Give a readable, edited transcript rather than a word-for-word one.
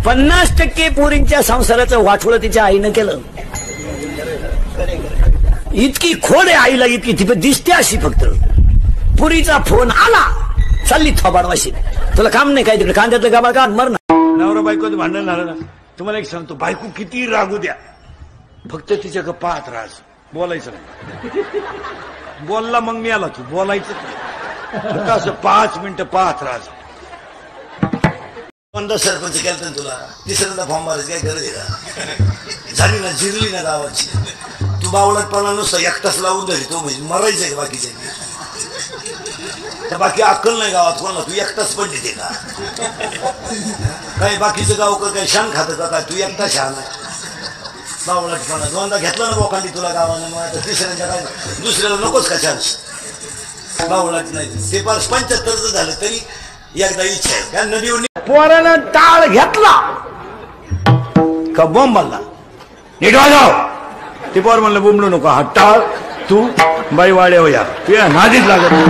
50% पोरींच्या संसाराचं वाटोळं तिच्या आईनं केलं. इतकी खोड आहे आईला, इतकी ती दिसते अशी. फक्त पुरीचा फोन आला, चालली थोबाडवाशी, तुला काम नाही काय तिकडे, कांद्यातलं गाबा का मर ना. नवरा बायको भांडण झालं ना, तुम्हाला एक सांगतो, बायको किती रागू द्या, फक्त तिच्याकडे पाहत राहायचं, बोलायचं नाही. बोलला मग मी आला, तू बोलायचं फक्त असं 5 मिनिटं पाहत राहायचं. पंधरा सरपंच केलं ना तुला, तिसऱ्यांदा फॉर्म भरायची काय गरज आहे का? झाली ना, जिरली ना गावाची. तू बावळटपणा नुसता एकटाच लावून धरी तो, म्हणजे मरायचं आहे बाकीच्या. बाकी अक्कल नाही गावात कोणाला, तू एकटाच पण देते का? काय बाकीचं गाव काय शान खातं का काय? तू एकटा शान आहे. बावळटपणा दोनदा घेतला ना बोकांडी तुला गावानं, मग तिसऱ्यांच्या काय दुसऱ्याला नकोच का चान्स? बावळट नाही ते, 75 झालं तरी एकदा इच्छा आहे त्या नदीवर. पोरानं टाळ घेतला का बॉम्ब मारला, नीट वाजव. ते पोर म्हणलं बोंबलू नको, हा टाळ तू बाई वाड्या या, तुझ्या नादीच लागत.